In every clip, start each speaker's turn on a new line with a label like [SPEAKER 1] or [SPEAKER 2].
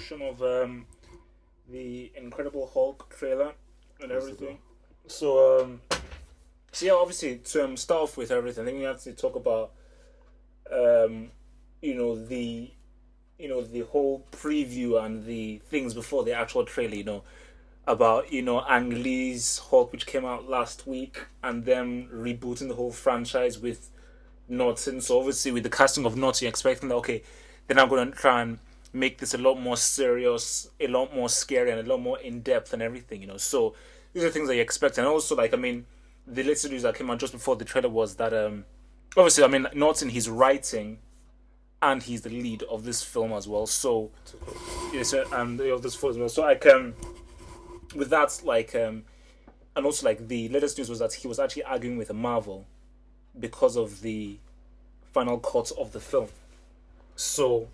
[SPEAKER 1] discussion of the Incredible Hulk trailer and everything. So yeah, obviously to start off with everything, I think we have to talk about um, you know the the whole preview and the things before the actual trailer. About Ang Lee's Hulk, which came out last week, and them rebooting the whole franchise with Norton. So obviously, with the casting of Norton, you're expecting that okay, they're now going to try and make this a lot more serious, a lot more scary, and a lot more in depth and everything. So these are things that you expect, and also like I mean, the latest news that came out just before the trailer was that obviously I mean Norton, he's writing and he's the lead of this film as well. So yes, and of this film as well. So like with that and also like the latest news was that he was actually arguing with Marvel because of the final cut of the film. So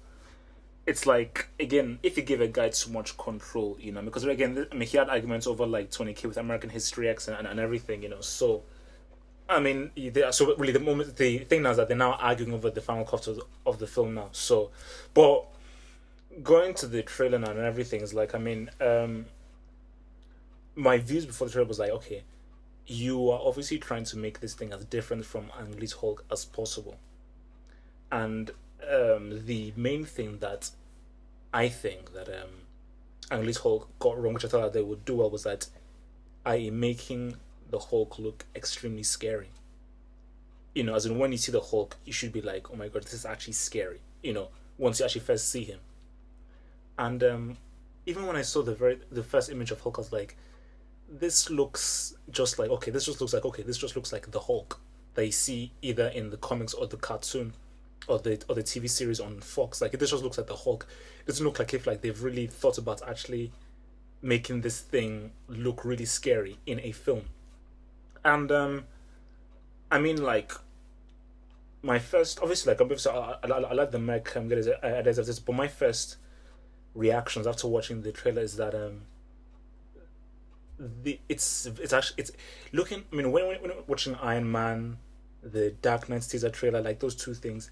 [SPEAKER 1] it's like again, if you give a guy too much control, because again, I mean, he had arguments over like 20K with American History X and everything, So I mean, so really the thing now is that they're now arguing over the final cut of the film now. So, but going to the trailer now and everything is like, I mean, my views before the trailer was like, okay, you are obviously trying to make this thing as different from Ang Lee's Hulk as possible. And the main thing that I think that Ang Lee's Hulk got wrong, which I thought that they would do well, was that I making the Hulk look extremely scary. As in when you see the Hulk, you should be like, oh my god, this is actually scary. Once you actually first see him. And even when I saw the first image of Hulk, I was like, this looks just like this just looks like the Hulk that you see either in the comics or the cartoon or the TV series on Fox. Like this just looks like the Hulk. It doesn't look like if like they've really thought about actually making this thing look really scary in a film. And I mean like my first obviously like obviously I like the mech ideas of this, but my first reactions after watching the trailer is that it's actually it's looking. I mean, when watching Iron Man, the Dark Knight teaser trailer, like those two things,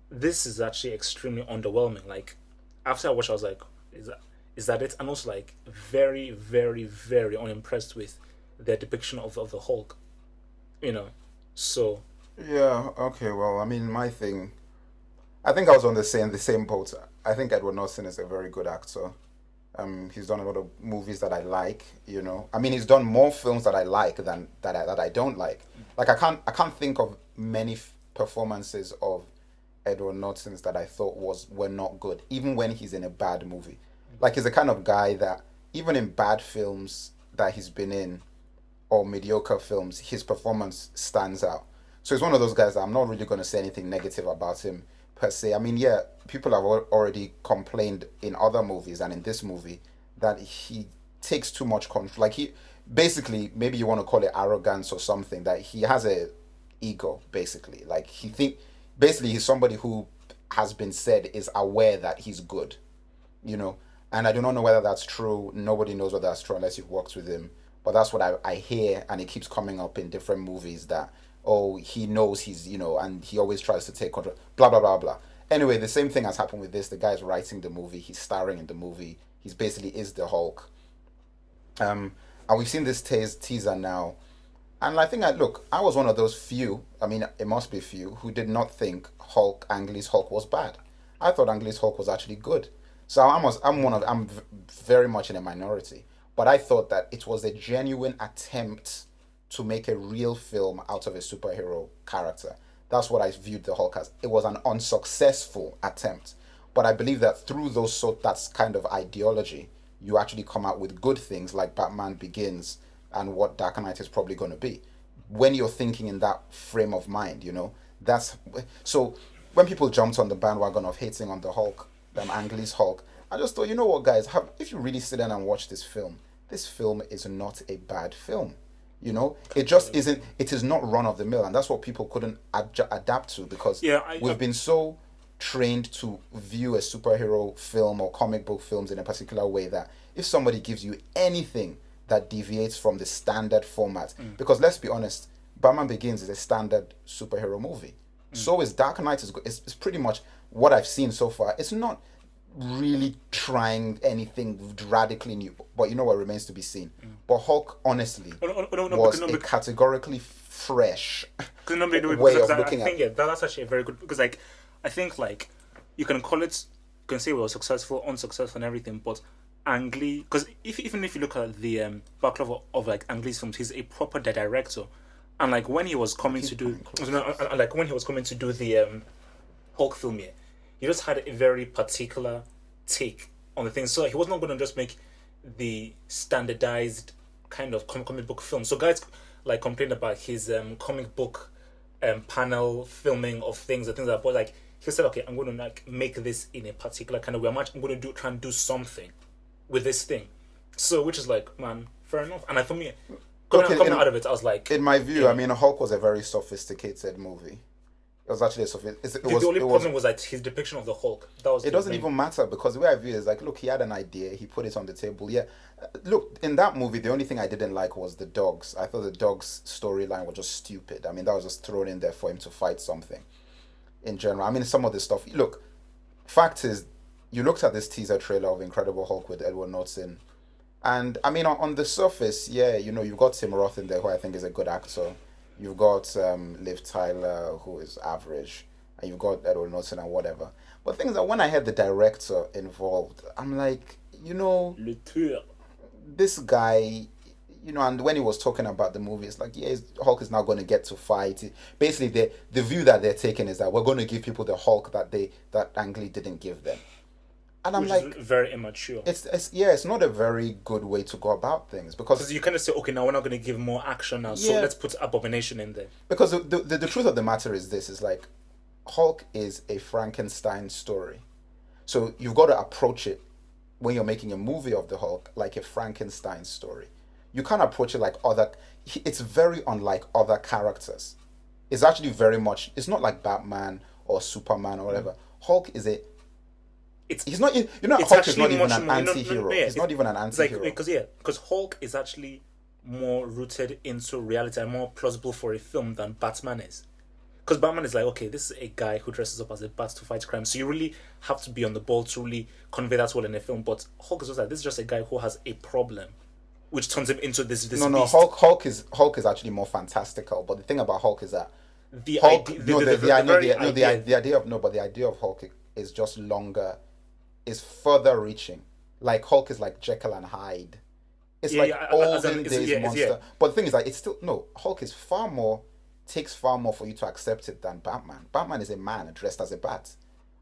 [SPEAKER 1] this is actually extremely underwhelming. Like after I watched, I was like, is that it? And also like very very very unimpressed with their depiction of the Hulk. So
[SPEAKER 2] Yeah, okay, well, I mean, my thing, I think I was on the same boat. I think Edward Norton is a very good actor. He's done a lot of movies that I like, I mean, he's done more films that I like than that I don't like. Like I can't think of many performances of Edward Norton's that I thought were not good, even when he's in a bad movie. Like he's the kind of guy that even in bad films that he's been in or mediocre films, his performance stands out. So he's one of those guys that I'm not really going to say anything negative about him per se. I mean, yeah, people have already complained in other movies and in this movie that he takes too much control. Like he basically, maybe you want to call it arrogance or something, that he has a ego basically. Like he think basically he's somebody who has been said is aware that he's good, you know. And I do not know whether that's true. Nobody knows whether that's true unless you've worked with him. But that's what I hear, and it keeps coming up in different movies that, oh, he knows and he always tries to take control, blah, blah, blah, blah. Anyway, the same thing has happened with this. The guy's writing the movie, he's starring in the movie, he's basically is the Hulk. And we've seen this teaser now. And I think, look, I was one of those few, I mean, it must be few, who did not think Ang Lee's Hulk was bad. I thought Ang Lee's Hulk was actually good. So I'm very much in a minority. But I thought that it was a genuine attempt to make a real film out of a superhero character. That's what I viewed the Hulk as. It was an unsuccessful attempt. But I believe that through that's kind of ideology, you actually come out with good things like Batman Begins and what Dark Knight is probably going to be. When you're thinking in that frame of mind, that's so. When people jumped on the bandwagon of hating on the Hulk, Ang Lee's Hulk, I just thought, you know what, guys, if you really sit down and watch this film is not a bad film. It just isn't. It is not run of the mill, and that's what people couldn't adapt to because
[SPEAKER 1] yeah,
[SPEAKER 2] we've been so trained to view a superhero film or comic book films in a particular way that if somebody gives you anything that deviates from the standard format, because let's be honest, Batman Begins is a standard superhero movie. So is Dark Knight. Is pretty much what I've seen so far. It's not really trying anything radically new. But you know what remains to be seen. But Hulk, honestly,
[SPEAKER 1] No,
[SPEAKER 2] was
[SPEAKER 1] no,
[SPEAKER 2] a categorically fresh
[SPEAKER 1] because no, no,
[SPEAKER 2] way
[SPEAKER 1] because
[SPEAKER 2] of
[SPEAKER 1] I
[SPEAKER 2] looking at.
[SPEAKER 1] think that's actually a very good because like I think like you can call it, you can say we were successful, unsuccessful, and everything, but Ang Lee, because even if you look at the backlog of like Ang Lee's films, he's a proper director, and like when he was coming to
[SPEAKER 2] Keep
[SPEAKER 1] do,
[SPEAKER 2] coming close.
[SPEAKER 1] like when he was coming to do the Hulk film here, he just had a very particular take on the thing. So he was not going to just make the standardized kind of comic book film. So guys like complain about his comic book panel filming of things and things like that. But like he said, okay, I'm going to like make this in a particular kind of way. I'm going to try and do something with this thing. So which is like, man, fair enough. And for me, coming out of it, I was like,
[SPEAKER 2] in my view,
[SPEAKER 1] yeah.
[SPEAKER 2] I mean, Hulk was a very sophisticated movie. It was actually a
[SPEAKER 1] The only problem was like his depiction of the Hulk. That was
[SPEAKER 2] it doesn't even matter because the way I view it is like, look, he had an idea, he put it on the table. Yeah, look, in that movie, the only thing I didn't like was the dogs. I thought the dogs' storyline was just stupid. I mean, that was just thrown in there for him to fight something. In general, I mean, some of the stuff. Look, fact is, you looked at this teaser trailer of Incredible Hulk with Edward Norton, and I mean, on the surface, yeah, you know, you've got Tim Roth in there, who I think is a good actor. You've got Liv Tyler, who is average, and you've got Edward Norton and whatever. But things that when I had the director involved, I'm like, you know,
[SPEAKER 1] Le Tueur.
[SPEAKER 2] this guy, you know, and when he was talking about the movie, it's like, yeah, Hulk is now going to get to fight. Basically, the view that they're taking is that we're going to give people the Hulk that Ang Lee didn't give them. And I'm
[SPEAKER 1] Which
[SPEAKER 2] like,
[SPEAKER 1] is very immature.
[SPEAKER 2] it's not a very good way to go about things because
[SPEAKER 1] You kind of say, okay, now we're not going to give more action now, so
[SPEAKER 2] Yeah.
[SPEAKER 1] let's put Abomination in there.
[SPEAKER 2] because the truth of the matter is this is like Hulk is a Frankenstein story, so you've got to approach it when you're making a movie of the Hulk like a Frankenstein story. You can't approach it like other. It's very unlike other characters. It's actually very much. It's not like Batman or Superman or whatever. Hulk is a. He's not. You know,
[SPEAKER 1] It's
[SPEAKER 2] Hulk is not
[SPEAKER 1] actually
[SPEAKER 2] even
[SPEAKER 1] much
[SPEAKER 2] an
[SPEAKER 1] more.
[SPEAKER 2] anti-hero.
[SPEAKER 1] Yeah,
[SPEAKER 2] He's not even an
[SPEAKER 1] it's like
[SPEAKER 2] anti-hero.
[SPEAKER 1] because Hulk is actually more rooted into reality and more plausible for a film than Batman is. Because Batman is like, okay, this is a guy who dresses up as a bat to fight crime, so you really have to be on the ball to really convey that well in a film. But Hulk is just like, this is just a guy who has a problem, which turns him into this
[SPEAKER 2] No.
[SPEAKER 1] beast.
[SPEAKER 2] Hulk is actually more fantastical. But the thing about Hulk is that
[SPEAKER 1] The
[SPEAKER 2] Hulk.
[SPEAKER 1] idea,
[SPEAKER 2] No, the idea of no, but the idea of Hulk is just longer, is further reaching. Like Hulk is like Jekyll and Hyde. It's like olden days monster. But the thing is that it's still no. Hulk is takes far more for you to accept it than Batman. Batman is a man dressed as a bat.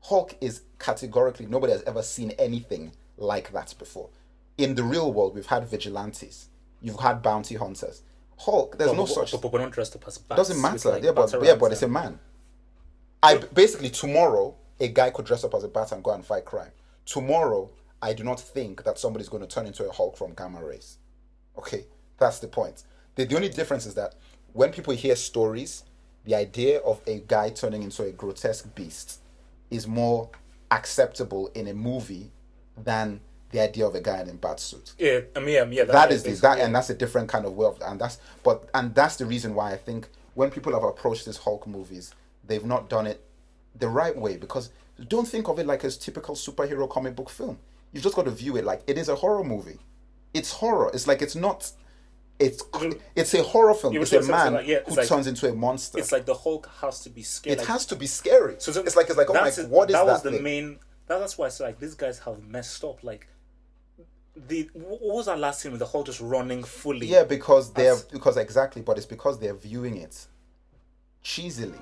[SPEAKER 2] Hulk is categorically nobody has ever seen anything like that before. In the real world, we've had vigilantes, you've had bounty hunters. Hulk, there's no such.
[SPEAKER 1] But we're not dressed up as bats.
[SPEAKER 2] Doesn't matter.
[SPEAKER 1] Like
[SPEAKER 2] But it's a man. Basically tomorrow a guy could dress up as a bat and go and fight crime. Tomorrow, I do not think that somebody's going to turn into a Hulk from Gamma Rays. Okay, that's the point. The only difference is that when people hear stories, the idea of a guy turning into a grotesque beast is more acceptable in a movie than the idea of a guy in a bat suit.
[SPEAKER 1] Yeah, I mean, yeah.
[SPEAKER 2] And that's a different kind of way of, and that's the reason why I think when people have approached these Hulk movies, they've not done it the right way because don't think of it like a typical superhero comic book film. You've just got to view it like it is a horror movie. It's horror. It's like it's not. It's a horror film. It's a man who turns into a monster.
[SPEAKER 1] It's like the Hulk has to be scary.
[SPEAKER 2] It has to be scary. So it's like oh my, what is that? That was the
[SPEAKER 1] main. That's why I said like these guys have messed up. Like what was that last scene with the Hulk just running fully?
[SPEAKER 2] Yeah, because exactly, but it's because they're viewing it cheesily.